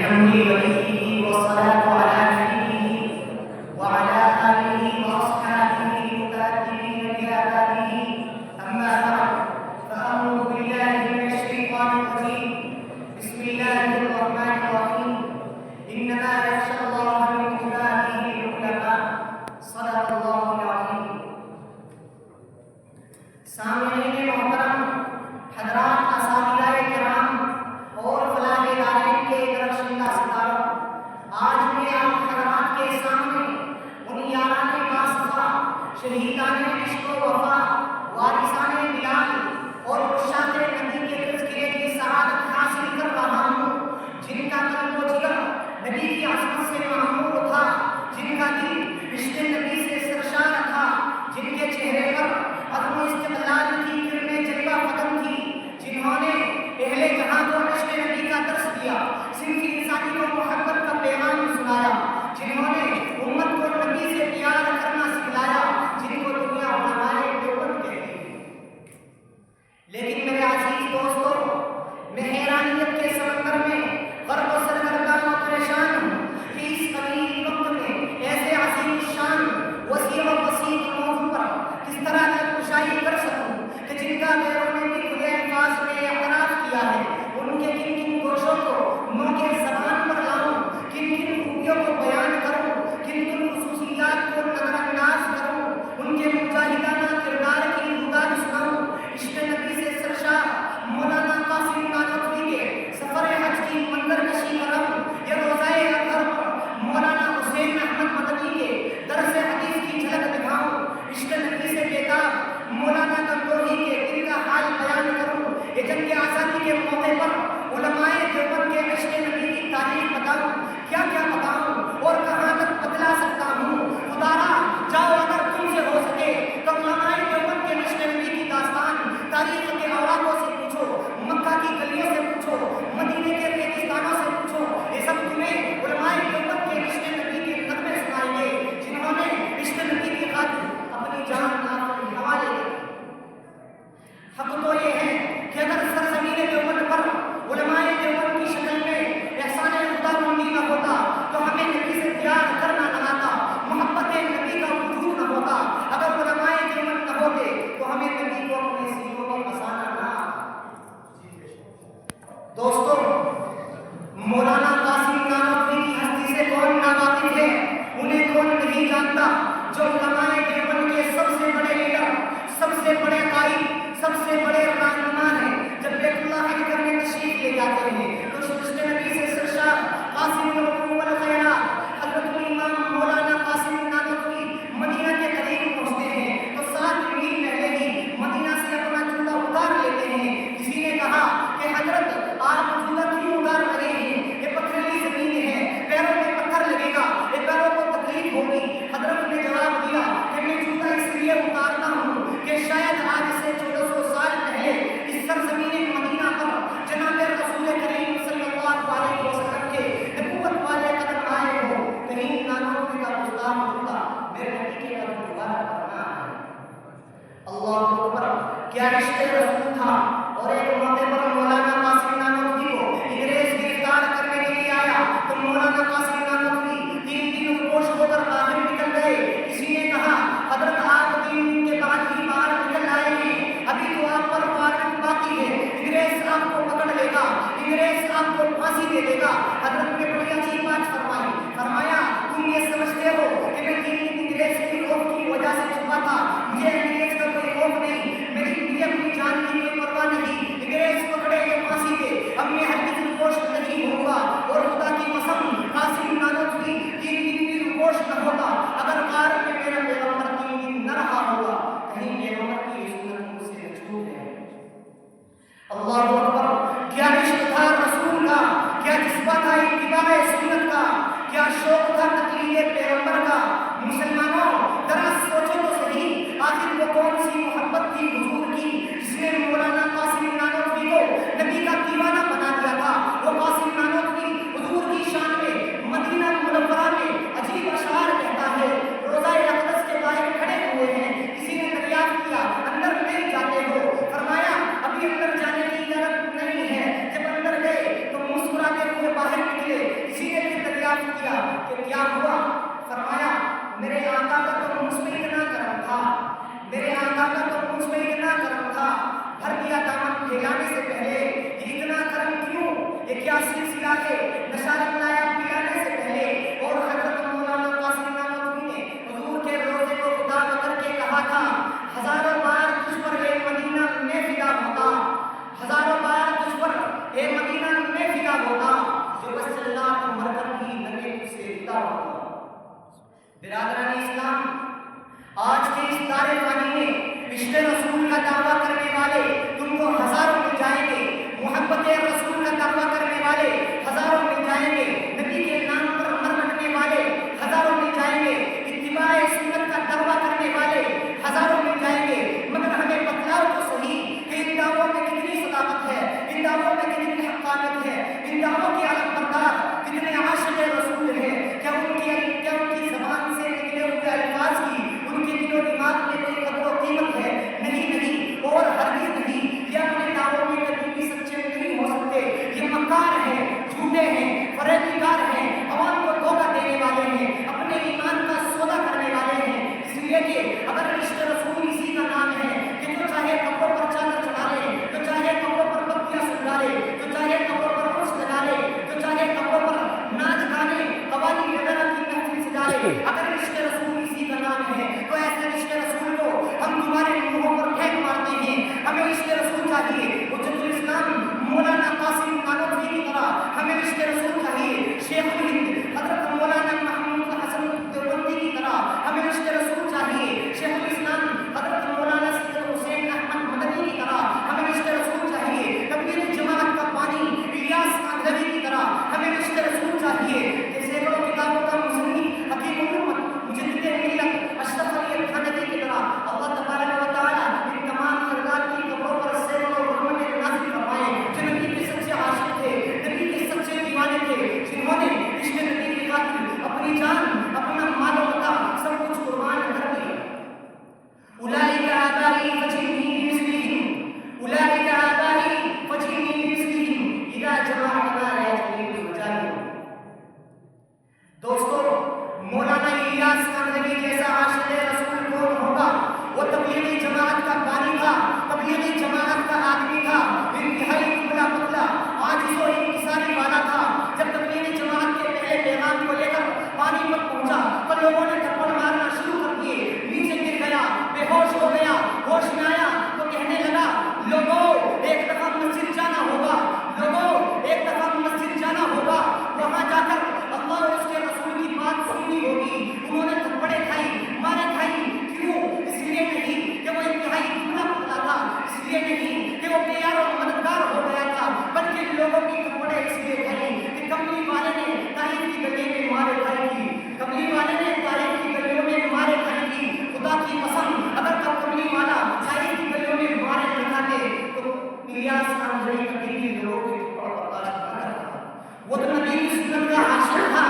بحمد وليه والصلاة على نبيه وعلى آله وأصحابه المتأدبين بآدابه. أما بعد فأعوذ بالله من الشيطان الرجيم. بسم الله الرحمن الرحيم. إنما يخشى الله من عباده العلماء. صدق الله العظيم. سامعین محترم، حضرات اساتذہ کرام اور فلاح دارین کے درخشندہ ستاروں، آج میں آپ حضرات کے سامنے ان یاران باصفا، شہیدان عشق و وفا، وارثان بلال اور عشاق نبی کے تذکرے کی سعادت حاصل کر رہا ہوں، جن کا قلب و جگر نبی کی عظمت سے معمور تھا، جن کا دل عشق نبی سے سرشار تھا، جن کے چہرے پر عدم استقلال کی کرنیں جلوہ قدم تھی، جنہوں نے اہل جہاں کو عشق نبی کا درس دیا، صنف انسانی کو محبت کا پیغام سنایا، جنہوں نے امت کو نبی سے پیار کرنا سکھلایا، جن کو دنیا علماء دیوبند کہتی ہے۔ لیکن میرے عزیز دوستو، میں حیرانیت کے سمندر میں غرق و سرگرداں و پریشان ہوں کہ اس قلیل وقت میں ایسے عظیم الشان، وسیع و بسیط موضوع پر کس طرح کشائی کر سکوں کہ جن کا غیروں نے بھی کھلے الفاظ میں اعتراف کیا ہے، ان کے کن کن گوشوں کو منہ کے زبان پر لاؤں، کن کن خوبیوں کو بیان کروں، کن کن خصوصیات کو نظر انداز کروں، ان کے مجاہدانہ کردار کی روداد سناؤں۔ عشق نبی سے سرشار مولانا قاسم نانوتوی کے سفر حج کی منظر کشی کروں، یا روضہ اطہر پر مولانا حسین احمد مدنی کے درس حدیث کی جھلک دکھاؤں۔ عشق نبی سے بیدار مولانا گنگوہی کے دل کا حال بیان کروں، یہ جنگ آزادی کے موقع پر علماء دیوبند کے عشق نبی کی تاریخ بتاؤں، کیا کیا بتاؤں اور کہاں تک بتلا سکتا ہوں۔ خدارا جاؤ، اگر تم سے ہو سکے تو علماء دیوبند کے عشق نبی کی داستان تاریخ کے اوراقوں سے پوچھو، مکہ کی گلیوں سے پوچھو، مدینے کے ریگستانوں سے پوچھو، یہ سب تمہیں علماء دیوبند کے عشق نبی کے نغمے سنائیں گے، جنہوں نے عشق نبی کی خاطر اپنی جان حوالے دی۔ حق تو یہ ہے کہ اگر سرزمین دیوبند پر علماء دیوبند کی شکل میں احسان خدا بندی نہ ہوتا تو ہمیں نبی سے پیار کرنا نہ آتا، محبت نبی کا وجود نہ ہوتا، اگر علماء دیوبند نہ ہوتے تو ہمیں نبی کو اپنے سینوں میں بسانا نہ آتا۔ دوستو، مولانا قاسم نانوتوی کی ہستی سے کون ناواقف ہے، انہیں کون نہیں جانتا، جو علماء دیوبند کے سب سے بڑے لیڈر، سب سے بڑے قائد، سب سے بڑے رہنما ہیں۔ جب بیت اللہ حرم میں تشریف لے جاتے ہیں تو عشق نبی سے سرشار قاسم العلوم والخیرات حضرت الامام مولانا قاسم نانوتوی مدینہ کے قریب پہنچتے ہیں تو 7 میل پہلے ہی مدینہ سے اپنا جوتا اتار لیتے ہیں۔ کسی نے کہا کہ حضرت آپ جوتا کیوں اتار رہے ہیں، یہ پتھریلی زمین ہے، پیروں میں پتھر لگے گا، یہ پیروں کو تکلیف ہوگی۔ حضرت نے جواب دیا کہ میں جوتا اس لیے اتارتا ہوں کہ شاید آج سے 1400 سال پہلے اس سرزمین مدینہ پر جناب رسول کریم صلی اللہ علیہ وسلم کے نبوت والے قدم آئے ہو، کہیں نانوتوی کا گستاخ جوتا میرے نبی کے قدم مبارک پر نہ آئے۔ اللہ اکبر، کیا عشق رسول تھا۔ اور ایک موقع پر مولانا قاسم نانوتوی کو انگریز گرفتار کرنے کے لیے آیا تو مولانا قاسم نانوتوی 3 دن روش ہو کر باہر نکل گئے۔ کسی نے کہا حضرت آپ 3 دن کے بعد ہی باہر نکل آئے ہیں، ابھی تو آپ پر وارنٹ باقی ہے، انگریز آپ کو پکڑ لے گا، انگریز آپ کو پھانسی دے دے گا۔ حضرت نے بڑی عجیب بات فرمائی، فرمایا تم یہ سمجھتے ہو کہ میں 3 دن انگریز کی خوف کی وجہ سے چھپا تھا، مجھے انگریز کا کوئی خوف نہیں، میری اپنی جان کی کوئی پرواہ نہیں، انگریز پکڑے یا پھانسی دے، اب میں ہرگز روپوش نہیں ہوں گا۔ اور خدا کی قسم قاسم نانوتوی 3 دن بھی روپوش نہ ہوتا اگر غار میں میرا پیغمبر 3 دن نہ رہا ہوگا، کہیں پیغمبر کی سنت مجھ سے چھوٹ ہے۔ اللہ اکبر، کیا عشق تھا رسول کا، کیا جذبہ تھا کیا ہوا؟ فرمایا میرے آقا کا تو مجھ میں اتنا کرم تھا، میرے آقا کا تو مجھ میں اتنا کرم تھا، بھر دیا دامن پھیلانے سے پہلے یہ اتنا کرم کیوں؟ یہ کیا سلسلہ ہے؟ نشانت لایا پلانے سے پہلے، اور حضرت مولانا قاسم نانوتوی نے حضور کے روزے کو خدا کر کے کہا تھا ہزاروں بار تجھ پر اے مدینہ میں فدا ہوتا، ہزاروں بار تجھ پر اے مدینہ میں فدا ہوتا، جو بس اللہ کو مر کر بھی نبی تجھ سے فدا ہوتا۔ برادران اسلام، آج کے اس دار فانی میں عشق رسول کا دعویٰ کرنے والے تم کو ہزاروں مل جائیں گے، محبت رسول کا دعویٰ کرنے والے ہزاروں مل جائیں گے، نبی کے نام پر مر مٹنے والے ہزاروں مل جائیں گے، اتباع سنت کا دعویٰ کرنے والے ہزاروں مل جائیں گے، مگر ہمیں بتلاؤ تو صحیح کہ ان دعووں میں کتنی صداقت ہے، ان دعووں میں کتنی حقانیت ہے، ان دعووں کے علم بردار کتنے عاشق رسول ہیں، کیا ان کی زبان سے نکلے ہوئے الفاظ کی ان کے دل و دماغ میں کوئی قدر و قیمت ہے؟ نہیں، اور ہرگز نہیں، یہ اپنے دعووں میں کبھی بھی سچے نہیں ہو سکتے، یہ مکار ہیں، جھوٹے ہیں، فریب کار ہیں، عوام کو دھوکہ دینے والے ہیں، اپنے ایمان کا سودا کرنے والے ہیں، اس لیے کہ اگر عشق رسول اسی کا نام ہے کہ جو چاہے قبروں پر چادر چڑھا لے، جو چاہے قبروں پر پتیاں سجا لے، جو چاہے قبروں پر عرس لگا لے، جو چاہے قبروں پر ناچ گانے قوالی وغیرہ کی محفل سجا لے، اگر عشق رسول اسی کا نام ہے تو ایسے عشق رسول کو ہم تمہارے منہوں پر پھینک مارتے ہیں۔ ہمیں عشق رسول چاہیے حجت الاسلام مولانا قاسم نانوتوی کی طرح، ہمیں عشق رسول چاہیے شیخ الہند حضرت مولانا محمود حسن دیوبندی کی طرح، ہمیں عشق رسول چاہیے شیخ الاسلام حضرت مولانا سید حسین احمد مدنی کی طرح، ہمیں عشق رسول چاہیے تبلیغ جماعت کا پانی الیاس کاندھوی کی طرح، ہمیں عشق رسول چاہیے کہ سینکڑوں کتابوں کا مصنف حکیم الامت مجدد ملت اشرف علی تھانوی کی طرح اللہ تبارک و تعالیٰ ان تمام حضرات کی قبروں پر سینکڑوں رحمتیں نازل فرمائے جو نبی کے سچے عاشق تھے، نبی کے سچے دیوانے تھے، جنہوں نے عشق نبی کی خاطر اپنی جان، اپنا مال و متاع سب کچھ قربان کر دیا۔ اولئک آبائی فجئنی بمثلہم، اولئک آبائی فجئنی بمثلہم اذا جمعتنا لا یجتمع المجامع۔ دوستو، مولانا الیاس کاندھوی جیسا عاشق رسول کون ہوگا؟ وہ تبلیغی جماعت کا بانی تھا، تبلیغی جماعت کا آدمی تھا، انتہائی دبلا پتلا، عاجز و انکساری والا تھا۔ جب تبلیغی جماعت کے پہلے پیغام کو لے کر پانی پر پہنچا تو لوگوں نے تھپڑ مارنا شروع کر دیے، نیچے گر گیا، بے ہوش ہو گیا، ہوش میں آیا تو کہنے لگا لوگوں ایک دفعہ مسجد جانا ہوگا، لوگوں ایک دفعہ مسجد جانا ہوگا، وہاں جا کر اللہ اور اس کے رسول کی بات سننی ہوگی۔ انہوں نے تھپڑے کھائی، مارے کھائی، کیوں؟ اس لیے نہیں کہ وہ انتہائی دبلا پتلا تھا، اس لیے نہیں کہ وہ پیار اور مددگار ہو گیا تھا، بلکہ لوگوں کی تھپڑے اس لیے کھائی کہ کملی والے نے تاریخ کی گلی میں مارے کھائی تھی، کملی والے نے تاریخ کی گلیوں میں مارے کھائی تھی۔ خدا کی قسم اگر کملی والا تاریخ کی گلیوں میں مارے نہ کھاتے تو الیاس کاندھوی کبھی بھی لوگوں کے تھپڑ برداشت نہ کرتا۔ وہ تو نبی کی سنت کا عاشق تھا،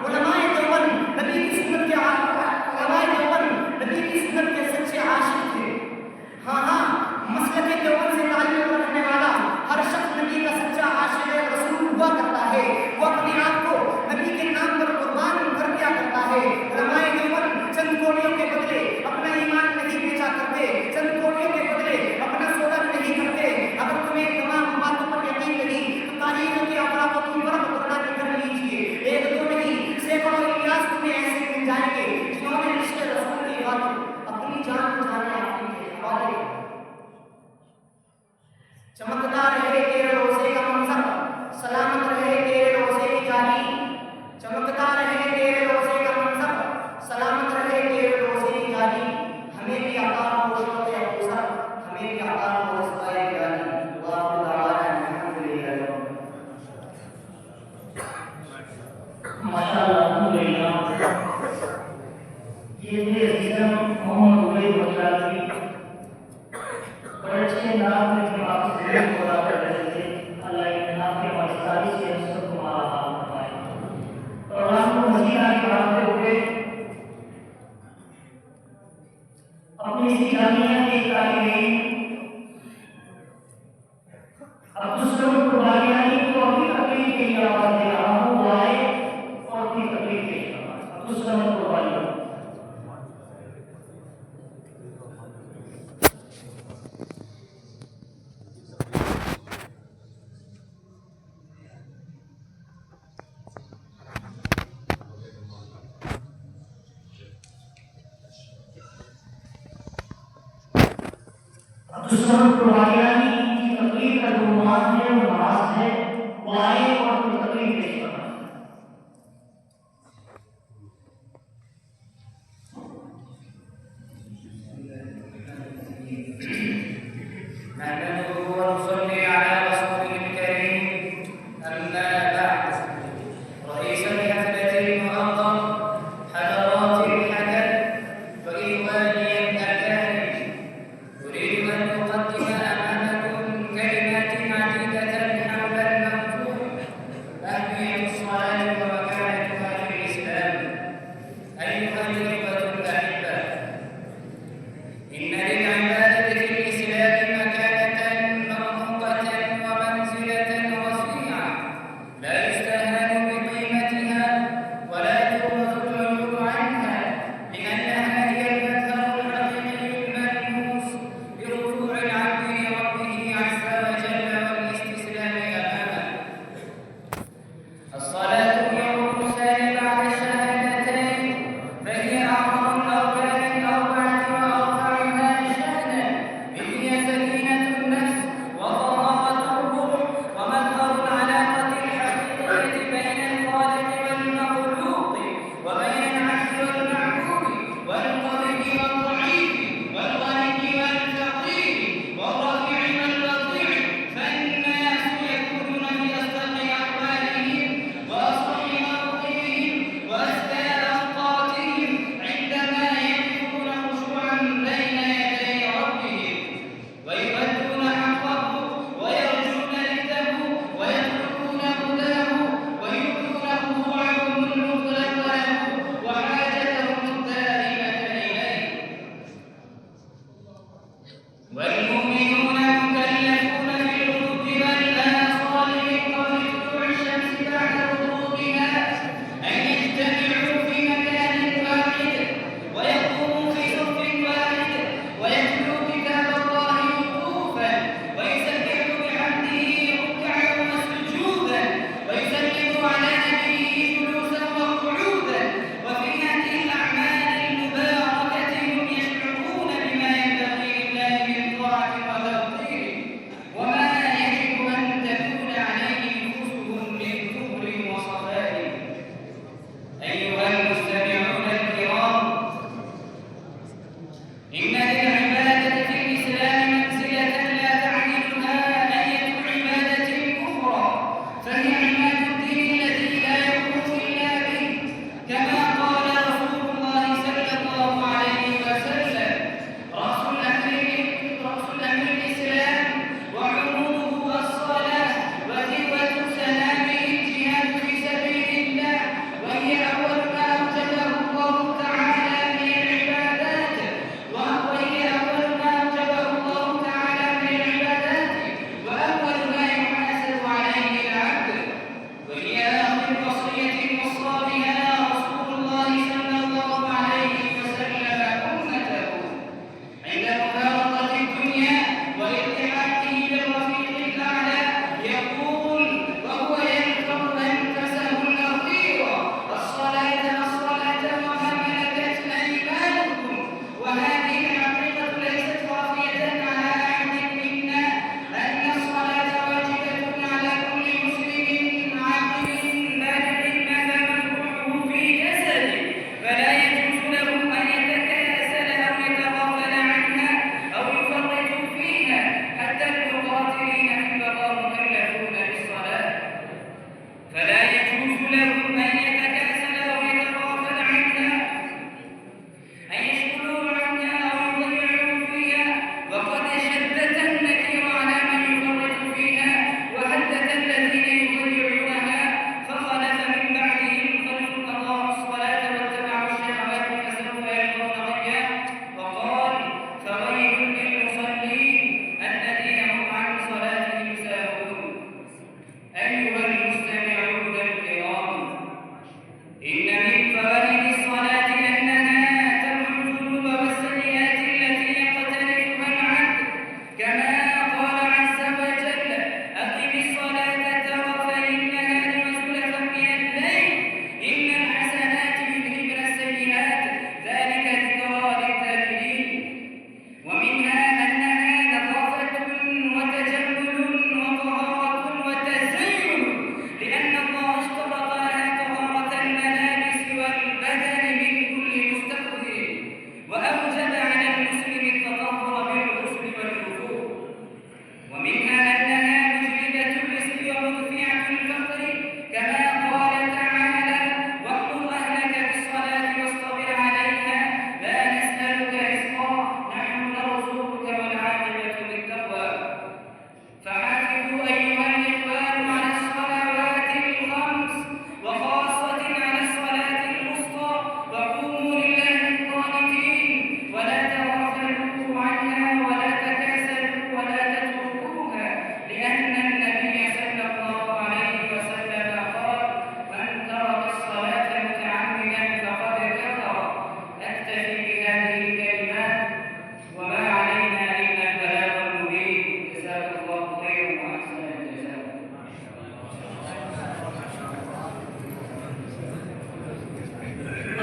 علماء دیوبند نبی کی سنت کے علماء دیوبند نبی کی سنت کے سچے عاشق تھے۔ ہاں، مسلک دیوبند سے تعلق رکھنے والا ہر شخص نبی کا سچا عاشق رسول ہوا کرتا ہے، وہ اپنے آپ کو نبی کے نام پر قربان کر دیا کرتا ہے۔ علماء دیوبند چند کوڑیوں کے بدلے اپنا ایمان نہیں بیچا کرتے، چند کوڑیوں کے بدلے اپنا سودا نہیں کرتے۔ اگر تمہیں تمام باتوں پر یقین نہیں تو تاریخ کے افراد کو ورق پکڑا کے کر لیجیے، ایک دو نہیں سینکڑوں الیاس تمہیں ایسے مل جائیں گے جنہوں نے عشق رسول کی خاطر اپنی جان بچانے آپ کے حوالے کر۔ چمکتا رہے تیرے روزے کا منظر، سلامت رہے تیرے روزے کی جاری، چمکتا رہے تیرے روزے کا منظر، سلامت رہے تیرے روزے کی جاری، ہمیں بھی عطا ہو شوق اوسر، ہمیں بھی عطا ہو رسوائے جاری۔ اللہ تعالی الحمدللہ۔ ماشاءاللہ الحمدللہ۔ یہ تھے عزیزم محمد عبید بغدادی، بڑے اچھے انداز میں جو آپ سے ذکر ہو رہا کر رہے تھے، اللہ انعام کے واسطاری سے ہم سب کو مارا حال فرمائے۔ پروگرام کو مزید آگے بڑھاتے ہوئے اپنی اسی جامعہ کے طالب علم عبدالسلام قربانیانی کو اپنی تقریر کے لیے آواز دے رہا ہوں، وہ آئے اور اپنی تقریر پیش کرنا۔ سب پروانی کی تقریر کا جو نماز ہے وہ نماز ہے، وہ آئے اور اپنی تقریر پیش کرنا.